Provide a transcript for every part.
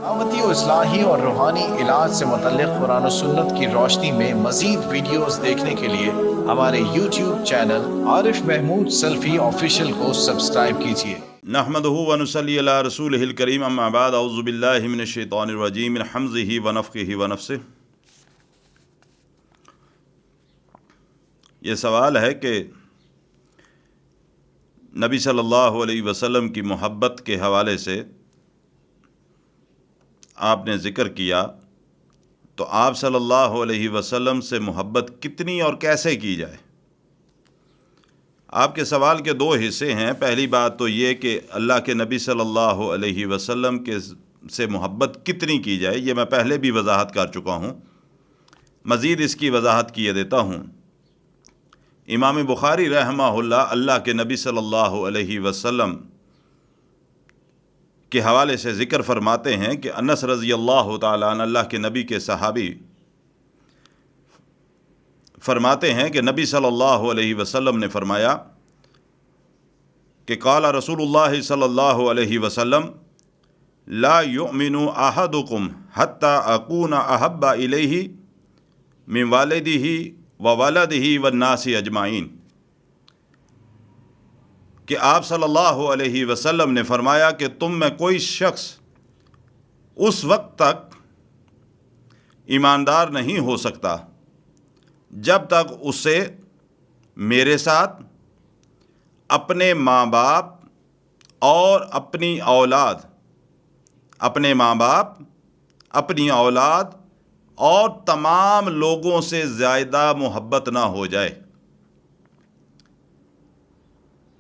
دعوتی و اصلاحی اور روحانی علاج سے متعلق قرآن و سنت کی روشنی میں مزید ویڈیوز دیکھنے کے لیے ہمارے یوٹیوب چینل عارف محمود سلفی آفیشیل کو سبسکرائب کیجیے۔ نحمدہ ونصلی علی رسولہ الکریم، اما بعد، اعوذ باللہ من الشیطان الرجیم، من حمزہ ونفخہ ونفثہ۔ یہ سوال ہے کہ نبی صلی اللہ علیہ وسلم کی محبت کے حوالے سے آپ نے ذکر کیا، تو آپ صلی اللہ علیہ وسلم سے محبت کتنی اور کیسے کی جائے؟ آپ کے سوال کے دو حصے ہیں۔ پہلی بات تو یہ کہ اللہ کے نبی صلی اللہ علیہ وسلم سے محبت کتنی کی جائے، یہ میں پہلے بھی وضاحت کر چکا ہوں، مزید اس کی وضاحت کیے دیتا ہوں۔ امام بخاری رحمہ اللہ کے نبی صلی اللہ علیہ وسلم کے حوالے سے ذکر فرماتے ہیں کہ انس رضی اللہ تعالیٰ عنہ، اللہ کے نبی کے صحابی، فرماتے ہیں کہ نبی صلی اللہ علیہ وسلم نے فرمایا کہ قال رسول اللہ صلی اللہ علیہ وسلم لا یؤمن احدکم حتی اکون احب الیہ من والدہ وولدہ والناس اجمعین، کہ آپ صلی اللہ علیہ وسلم نے فرمایا کہ تم میں کوئی شخص اس وقت تک ایماندار نہیں ہو سکتا جب تک اسے میرے ساتھ، اپنے ماں باپ اور اپنی اولاد، اپنے ماں باپ، اپنی اولاد اور تمام لوگوں سے زیادہ محبت نہ ہو جائے۔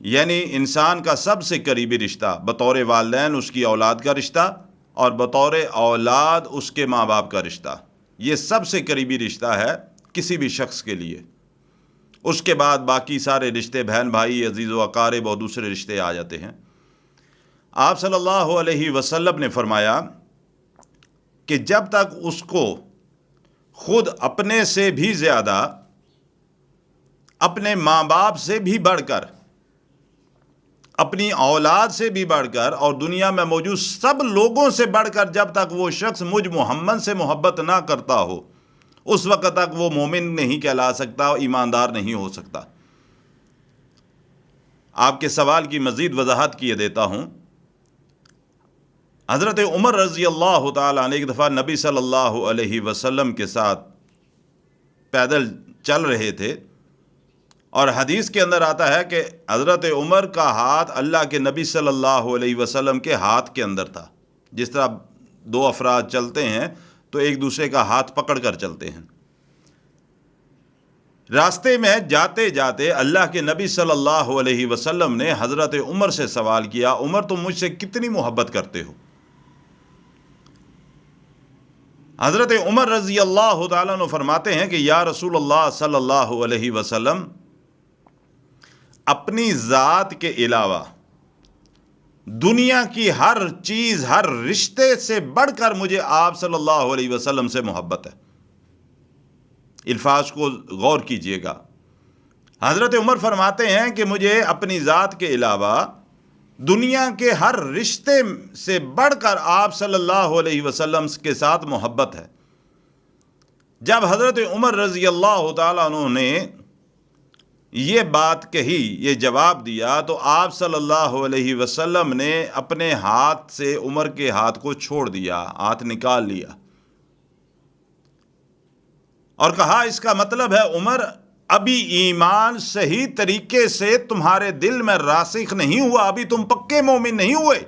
یعنی انسان کا سب سے قریبی رشتہ بطور والدین اس کی اولاد کا رشتہ، اور بطور اولاد اس کے ماں باپ کا رشتہ، یہ سب سے قریبی رشتہ ہے کسی بھی شخص کے لیے۔ اس کے بعد باقی سارے رشتے، بہن بھائی، عزیز و اقارب اور دوسرے رشتے آ جاتے ہیں۔ آپ صلی اللہ علیہ وسلم نے فرمایا کہ جب تک اس کو خود اپنے سے بھی زیادہ، اپنے ماں باپ سے بھی بڑھ کر، اپنی اولاد سے بھی بڑھ کر اور دنیا میں موجود سب لوگوں سے بڑھ کر جب تک وہ شخص مجھ محمد سے محبت نہ کرتا ہو، اس وقت تک وہ مومن نہیں کہلا سکتا، ایماندار نہیں ہو سکتا۔ آپ کے سوال کی مزید وضاحت کیے دیتا ہوں۔ حضرت عمر رضی اللہ تعالیٰ عنہ ایک دفعہ نبی صلی اللہ علیہ وسلم کے ساتھ پیدل چل رہے تھے، اور حدیث کے اندر آتا ہے کہ حضرت عمر کا ہاتھ اللہ کے نبی صلی اللہ علیہ وسلم کے ہاتھ کے اندر تھا۔ جس طرح دو افراد چلتے ہیں تو ایک دوسرے کا ہاتھ پکڑ کر چلتے ہیں۔ راستے میں جاتے جاتے اللہ کے نبی صلی اللہ علیہ وسلم نے حضرت عمر سے سوال کیا، عمر تم مجھ سے کتنی محبت کرتے ہو؟ حضرت عمر رضی اللہ تعالیٰ عنہ فرماتے ہیں کہ یا رسول اللہ صلی اللہ علیہ وسلم، اپنی ذات کے علاوہ دنیا کی ہر چیز، ہر رشتے سے بڑھ کر مجھے آپ صلی اللہ علیہ وسلم سے محبت ہے۔ الفاظ کو غور کیجئے گا۔ حضرت عمر فرماتے ہیں کہ مجھے اپنی ذات کے علاوہ دنیا کے ہر رشتے سے بڑھ کر آپ صلی اللہ علیہ وسلم کے ساتھ محبت ہے۔ جب حضرت عمر رضی اللہ تعالیٰ عنہ نے یہ بات کہی، یہ جواب دیا، تو آپ صلی اللہ علیہ وسلم نے اپنے ہاتھ سے عمر کے ہاتھ کو چھوڑ دیا، ہاتھ نکال لیا، اور کہا اس کا مطلب ہے عمر، ابھی ایمان صحیح طریقے سے تمہارے دل میں راسخ نہیں ہوا، ابھی تم پکے مومن نہیں ہوئے۔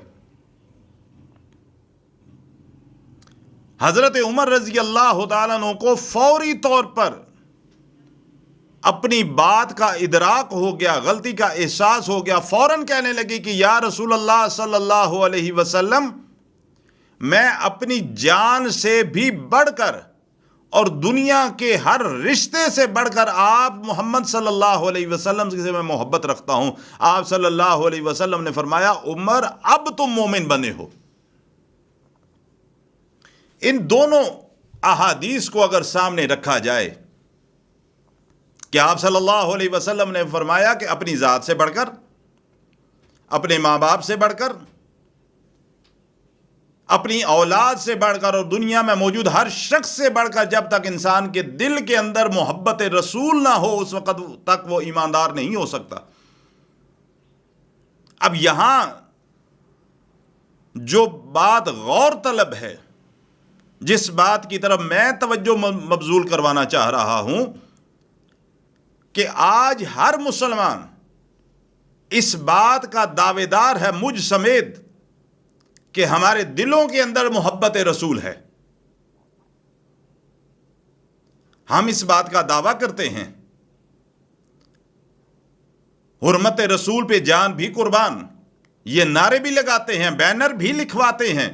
حضرت عمر رضی اللہ تعالیٰ عنہ کو فوری طور پر اپنی بات کا ادراک ہو گیا، غلطی کا احساس ہو گیا، فوراً کہنے لگی کہ یا رسول اللہ صلی اللہ علیہ وسلم، میں اپنی جان سے بھی بڑھ کر اور دنیا کے ہر رشتے سے بڑھ کر آپ محمد صلی اللہ علیہ وسلم سے میں محبت رکھتا ہوں۔ آپ صلی اللہ علیہ وسلم نے فرمایا عمر، اب تم مومن بنے ہو۔ ان دونوں احادیث کو اگر سامنے رکھا جائے کہ آپ صلی اللہ علیہ وسلم نے فرمایا کہ اپنی ذات سے بڑھ کر، اپنے ماں باپ سے بڑھ کر، اپنی اولاد سے بڑھ کر اور دنیا میں موجود ہر شخص سے بڑھ کر جب تک انسان کے دل کے اندر محبت رسول نہ ہو اس وقت تک وہ ایماندار نہیں ہو سکتا۔ اب یہاں جو بات غور طلب ہے، جس بات کی طرف میں توجہ مبذول کروانا چاہ رہا ہوں کہ آج ہر مسلمان اس بات کا دعوے دار ہے، مجھ سمیت، کہ ہمارے دلوں کے اندر محبت رسول ہے۔ ہم اس بات کا دعویٰ کرتے ہیں، حرمت رسول پہ جان بھی قربان، یہ نعرے بھی لگاتے ہیں، بینر بھی لکھواتے ہیں،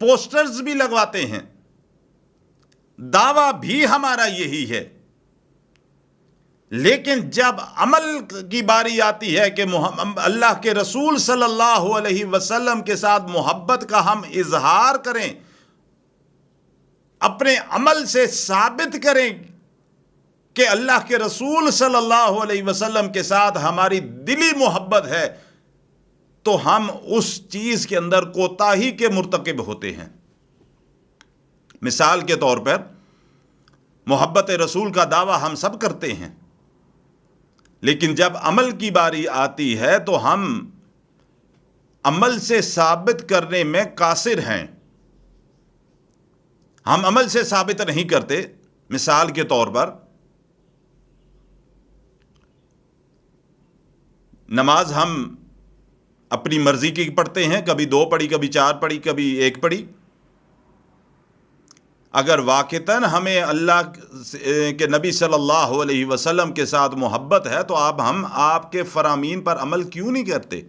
پوسٹرز بھی لگواتے ہیں، دعویٰ بھی ہمارا یہی ہے۔ لیکن جب عمل کی باری آتی ہے کہ اللہ کے رسول صلی اللہ علیہ وسلم کے ساتھ محبت کا ہم اظہار کریں، اپنے عمل سے ثابت کریں کہ اللہ کے رسول صلی اللہ علیہ وسلم کے ساتھ ہماری دلی محبت ہے، تو ہم اس چیز کے اندر کوتاہی کے مرتکب ہوتے ہیں۔ مثال کے طور پر محبت رسول کا دعویٰ ہم سب کرتے ہیں، لیکن جب عمل کی باری آتی ہے تو ہم عمل سے ثابت کرنے میں قاصر ہیں، ہم عمل سے ثابت نہیں کرتے۔ مثال کے طور پر نماز ہم اپنی مرضی کی پڑھتے ہیں، کبھی 2 پڑھی، کبھی 4 پڑھی، کبھی 1 پڑھی۔ اگر واقعتاً ہمیں اللہ کے نبی صلی اللہ علیہ وسلم کے ساتھ محبت ہے تو ہم آپ کے فرامین پر عمل کیوں نہیں کرتے؟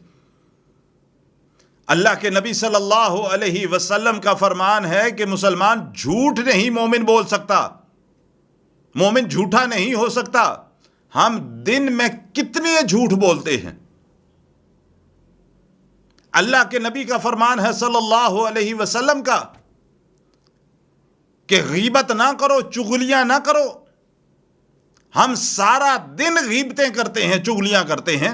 اللہ کے نبی صلی اللہ علیہ وسلم کا فرمان ہے کہ مسلمان جھوٹ نہیں مومن بول سکتا، مومن جھوٹا نہیں ہو سکتا۔ ہم دن میں کتنے جھوٹ بولتے ہیں؟ اللہ کے نبی کا فرمان ہے صلی اللہ علیہ وسلم کا کہ غیبت نہ کرو، چغلیاں نہ کرو۔ ہم سارا دن غیبتیں کرتے ہیں، چغلیاں کرتے ہیں۔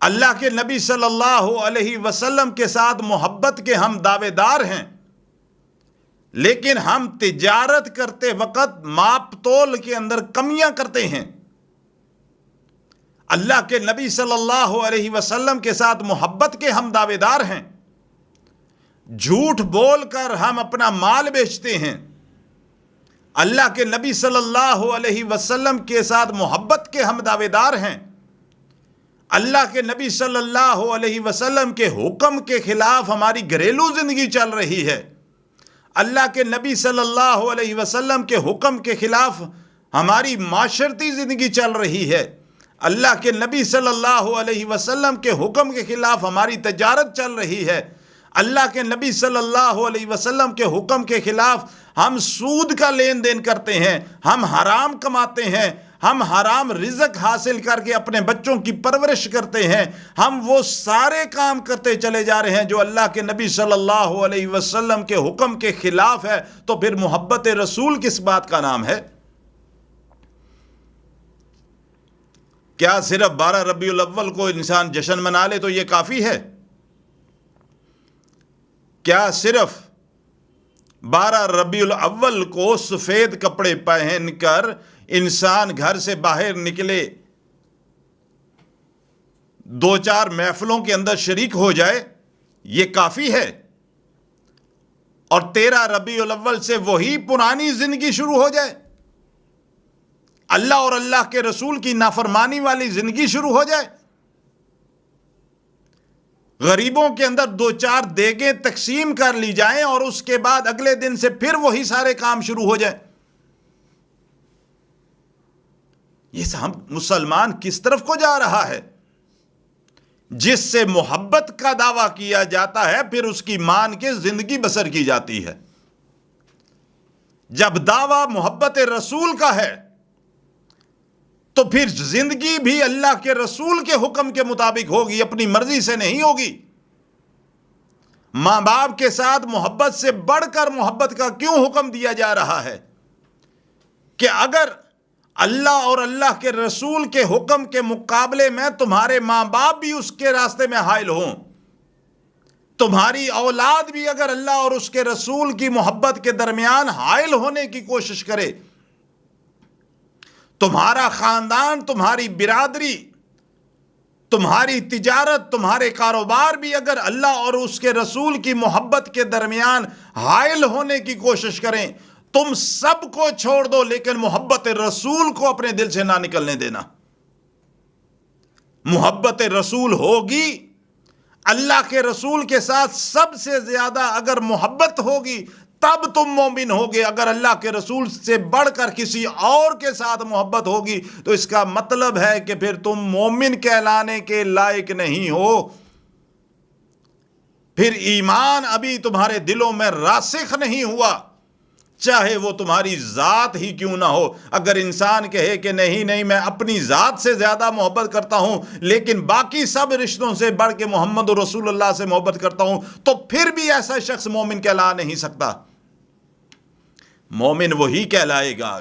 اللہ کے نبی صلی اللہ علیہ وسلم کے ساتھ محبت کے ہم دعوے دار ہیں، لیکن ہم تجارت کرتے وقت ماپ تول کے اندر کمیاں کرتے ہیں۔ اللہ کے نبی صلی اللہ علیہ وسلم کے ساتھ محبت کے ہم دعوے دار ہیں، جھوٹ بول کر ہم اپنا مال بیچتے ہیں۔ اللہ کے نبی صلی اللہ علیہ وسلم کے ساتھ محبت کے ہم دعوے دار ہیں، اللہ کے نبی صلی اللہ علیہ وسلم کے حکم کے خلاف ہماری گھریلو زندگی چل رہی ہے، اللہ کے نبی صلی اللہ علیہ وسلم کے حکم کے خلاف ہماری معاشرتی زندگی چل رہی ہے، اللہ کے نبی صلی اللہ علیہ وسلم کے حکم کے خلاف ہماری تجارت چل رہی ہے، اللہ کے نبی صلی اللہ علیہ وسلم کے حکم کے خلاف ہم سود کا لین دین کرتے ہیں، ہم حرام کماتے ہیں، ہم حرام رزق حاصل کر کے اپنے بچوں کی پرورش کرتے ہیں، ہم وہ سارے کام کرتے چلے جا رہے ہیں جو اللہ کے نبی صلی اللہ علیہ وسلم کے حکم کے خلاف ہے۔ تو پھر محبت رسول کس بات کا نام ہے؟ کیا صرف 12 ربیع الاول کو انسان جشن منا لے تو یہ کافی ہے؟ کیا صرف 12 ربیع الاول کو سفید کپڑے پہن کر انسان گھر سے باہر نکلے، 2-4 محفلوں کے اندر شریک ہو جائے، یہ کافی ہے؟ اور 13 ربیع الاول سے وہی پرانی زندگی شروع ہو جائے، اللہ اور اللہ کے رسول کی نافرمانی والی زندگی شروع ہو جائے، غریبوں کے اندر 2-4 دیگیں تقسیم کر لی جائیں اور اس کے بعد اگلے دن سے پھر وہی سارے کام شروع ہو جائیں؟ یہ ہم مسلمان کس طرف کو جا رہا ہے؟ جس سے محبت کا دعویٰ کیا جاتا ہے پھر اس کی مان کے زندگی بسر کی جاتی ہے۔ جب دعویٰ محبت رسول کا ہے تو پھر زندگی بھی اللہ کے رسول کے حکم کے مطابق ہوگی، اپنی مرضی سے نہیں ہوگی۔ ماں باپ کے ساتھ محبت سے بڑھ کر محبت کا کیوں حکم دیا جا رہا ہے کہ اگر اللہ اور اللہ کے رسول کے حکم کے مقابلے میں تمہارے ماں باپ بھی اس کے راستے میں حائل ہوں، تمہاری اولاد بھی اگر اللہ اور اس کے رسول کی محبت کے درمیان حائل ہونے کی کوشش کرے، تمہارا خاندان، تمہاری برادری، تمہاری تجارت، تمہارے کاروبار بھی اگر اللہ اور اس کے رسول کی محبت کے درمیان حائل ہونے کی کوشش کریں، تم سب کو چھوڑ دو لیکن محبت رسول کو اپنے دل سے نہ نکلنے دینا۔ محبت رسول ہوگی، اللہ کے رسول کے ساتھ سب سے زیادہ اگر محبت ہوگی تب تم مومن ہوگے۔ اگر اللہ کے رسول سے بڑھ کر کسی اور کے ساتھ محبت ہوگی تو اس کا مطلب ہے کہ پھر تم مومن کہلانے کے لائق نہیں ہو، پھر ایمان ابھی تمہارے دلوں میں راسخ نہیں ہوا، چاہے وہ تمہاری ذات ہی کیوں نہ ہو۔ اگر انسان کہے کہ نہیں میں اپنی ذات سے زیادہ محبت کرتا ہوں لیکن باقی سب رشتوں سے بڑھ کے محمد رسول اللہ سے محبت کرتا ہوں، تو پھر بھی ایسا شخص مومن کہلا نہیں سکتا۔ مومن وہی کہلائے گا،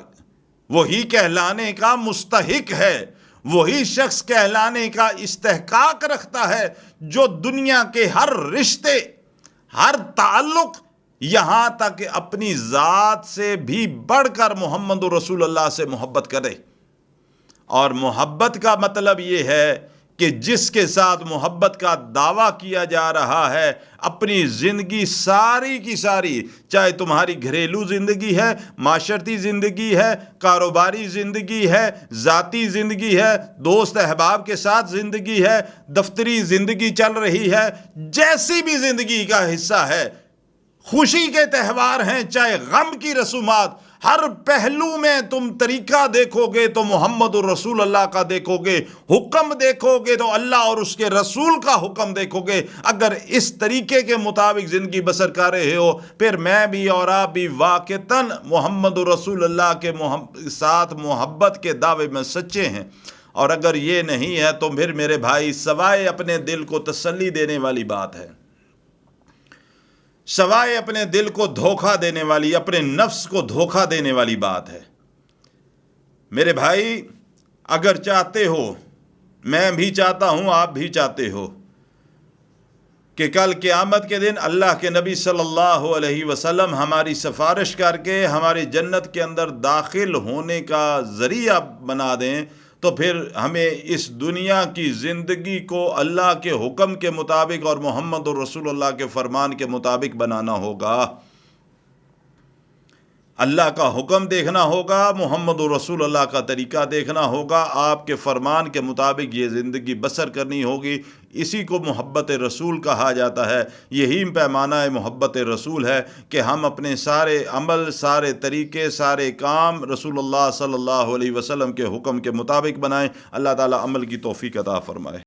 وہی کہلانے کا مستحق ہے، وہی شخص کہلانے کا استحقاق رکھتا ہے جو دنیا کے ہر رشتے، ہر تعلق، یہاں تک کہ اپنی ذات سے بھی بڑھ کر محمد رسول اللہ سے محبت کرے۔ اور محبت کا مطلب یہ ہے کہ جس کے ساتھ محبت کا دعویٰ کیا جا رہا ہے، اپنی زندگی ساری کی ساری، چاہے تمہاری گھریلو زندگی ہے، معاشرتی زندگی ہے، کاروباری زندگی ہے، ذاتی زندگی ہے، دوست احباب کے ساتھ زندگی ہے، دفتری زندگی چل رہی ہے، جیسی بھی زندگی کا حصہ ہے، خوشی کے تہوار ہیں چاہے غم کی رسومات، ہر پہلو میں تم طریقہ دیکھو گے تو محمد رسول اللہ کا دیکھو گے، حکم دیکھو گے تو اللہ اور اس کے رسول کا حکم دیکھو گے۔ اگر اس طریقے کے مطابق زندگی بسر کر رہے ہو، پھر میں بھی اور آپ بھی واقعتاً محمد رسول اللہ کے ساتھ محبت کے دعوے میں سچے ہیں۔ اور اگر یہ نہیں ہے تو پھر میرے بھائی سوائے اپنے دل کو تسلی دینے والی بات ہے، سوائے اپنے دل کو دھوکہ دینے والی، اپنے نفس کو دھوکہ دینے والی بات ہے۔ میرے بھائی اگر چاہتے ہو، میں بھی چاہتا ہوں، آپ بھی چاہتے ہو کہ کل قیامت کے دن اللہ کے نبی صلی اللہ علیہ وسلم ہماری سفارش کر کے ہماری جنت کے اندر داخل ہونے کا ذریعہ بنا دیں، تو پھر ہمیں اس دنیا کی زندگی کو اللہ کے حکم کے مطابق اور محمد رسول اللہ کے فرمان کے مطابق بنانا ہوگا۔ اللہ کا حکم دیکھنا ہوگا، محمد رسول اللہ کا طریقہ دیکھنا ہوگا، آپ کے فرمان کے مطابق یہ زندگی بسر کرنی ہوگی۔ اسی کو محبت رسول کہا جاتا ہے۔ یہی پیمانہ محبت رسول ہے کہ ہم اپنے سارے عمل، سارے طریقے، سارے کام رسول اللہ صلی اللہ علیہ وسلم کے حکم کے مطابق بنائیں۔ اللہ تعالیٰ عمل کی توفیق عطا فرمائے۔